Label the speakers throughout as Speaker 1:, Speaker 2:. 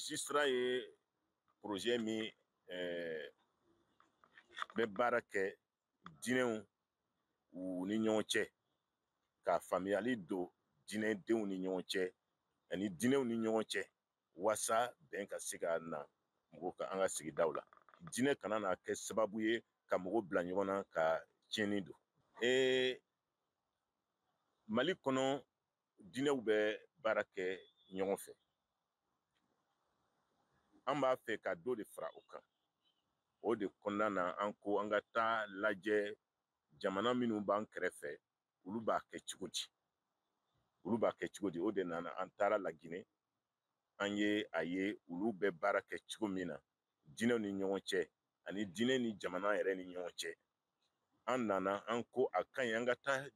Speaker 1: Jisra ye projet min bɛ baara kɛ diinɛw u ni ɲɔgɔn cɛ ka faamuyali don diinɛdenw ni ɲɔgɔn cɛ ani diinɛw ni ɲɔgɔn cɛ walasa bɛn ka se ka na mɔgɔw ka an ka sigidaw la. Diinɛ kana na kɛ sababu ye ka mɔgɔw bila ɲɔgɔn na ka tiɲɛni don. Mali kɔnɔ diinɛw bɛ baara kɛ ɲɔgɔn fɛ. An b'a fɛ ka dɔ de fara o kan. O de kɔnɔna na an ko an ka taa lajɛ jamana minnu b'an kɛrɛfɛ olu b'a kɛ cogo di. Olu b'a kɛ cogo di. O de nana an taara Laginɛ. An ye a ye olu bɛ baara kɛ cogo min na diinɛw ni ɲɔgɔn cɛ ani diinɛ ni jamana yɛrɛ ni ɲɔgɔn cɛ. An nana an ko a ka ɲi an ka taa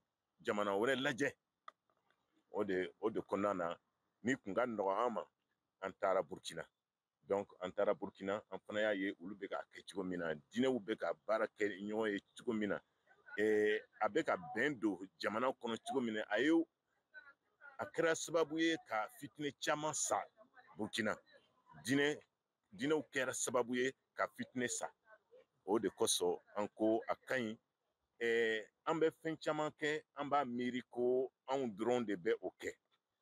Speaker 1: jamana wɛrɛ lajɛ. O de kɔnɔna na min kun ka nɔgɔ an ma an taara Burkina. Donc an taara Burkina an fana y'a ye olu bɛ k'a kɛ cogo min na diinɛw bɛ ka baara kɛ ɲɔgɔn ye cogo min na a bɛ ka bɛn don jamana kɔnɔ cogo min na a kɛra sababu ye ka fitinɛ caman sa Burkina. Diinɛw kɛra sababu ye ka fitinɛ sa. O de kosɔn an ko a ka ɲi an bɛ fɛn caman kɛ an b'a miiri ko anw dɔrɔn de bɛ o kɛ.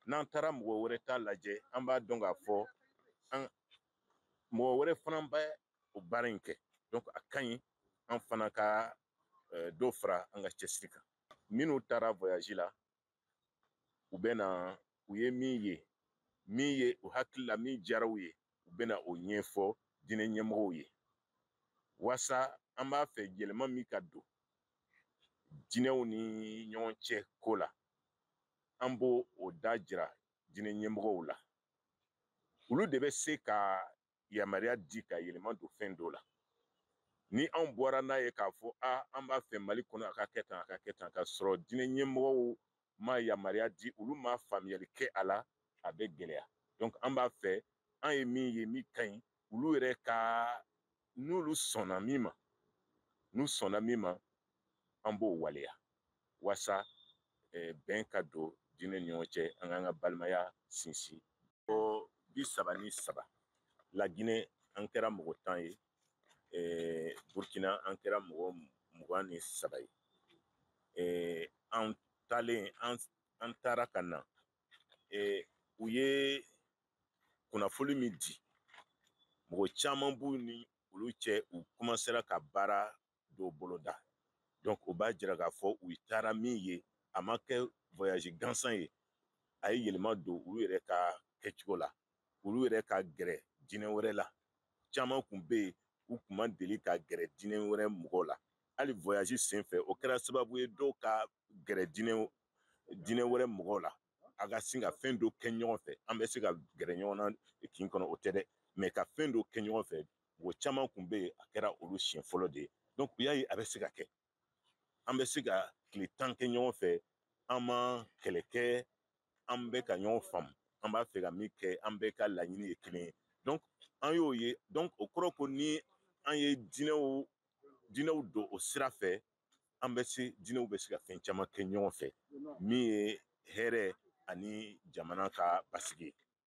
Speaker 1: N'an taara mɔgɔ wɛrɛ ta lajɛ an b'a dɔn k'a fɔ mɔgɔ wɛrɛ fana bɛ o baara in kɛ. Donc a ka ɲi an fana ka dɔ fara an ka cɛsiri kan. Minnu taara voyage la u bɛ na u ye min ye u hakili la min diyara u ye u bɛ na o ɲɛfɔ diinɛ ɲɛmɔgɔw ye walasa an b'a fɛ yɛlɛma min ka don diinɛw ni ɲɔgɔn cɛ ko la an b'o da jira diinɛ ɲɛmɔgɔw la. Olu de bɛ se ka yamaruya di ka yɛlɛma don fɛn dɔw la. Ni anw bɔra n'a ye k'a fɔ an b'a fɛ Mali kɔnɔ a ka kɛ tan a ka kɛ tan ka sɔrɔ diinɛ ɲɛmɔgɔw ma yamaruya di olu ma faamuyali kɛ a la a bɛ gɛlɛya. Donc an b'a fɛ an ye min ye min ka ɲi olu yɛrɛ ka n'olu sɔnna min ma an b'o waleya walasa bɛn ka don diinɛ ni ɲɔgɔn cɛ an k'an ka balimaya sinsin. Ko 33 Laginɛ an kɛra mɔgɔ 10 ye Burkina an kɛra mɔgɔ 23 ye an taalen an taara ka na u ye kunnafoni min di mɔgɔ caman b'u ni olu cɛ u commencera ka baara dɔw boloda. Donc o b'a jira k'a fɔ u taara min ye a ma kɛ voyage gansan ye a ye yɛlɛma don olu yɛrɛ ka kɛcogo la olu yɛrɛ ka gɛrɛ diinɛ wɛrɛ la. Caman kun bɛ yen u kun ma deli ka gɛrɛ diinɛ wɛrɛ mɔgɔw la. Hali voyage senfɛ o kɛra sababu ye dɔw ka gɛrɛ diinɛ wɛrɛ mɔgɔw la. A ka sin ka fɛn dɔ kɛ ɲɔgɔn fɛ an bɛ se ka gɛrɛ ɲɔgɔn na kin kɔnɔ o tɛ dɛ mais ka fɛn dɔ kɛ ɲɔgɔn fɛ mɔgɔ caman kun bɛ yen a kɛra olu siɲɛ fɔlɔ de ye. Donc u y'a ye a bɛ se ka kɛ an bɛ se ka tile 10 kɛ ɲɔgɔn fɛ an ma kɛlɛ kɛ an bɛ ka ɲɔgɔn faamu an b'a fɛ ka min kɛ an bɛɛ ka laɲini ye kelen ye. Donc an y'o ye donc o kɔrɔ ko ni an ye diinɛw don o sira fɛ diinɛw bɛ se ka fɛn caman kɛ ɲɔgɔn fɛ min ye hɛrɛ ani jamana ka basigi ye.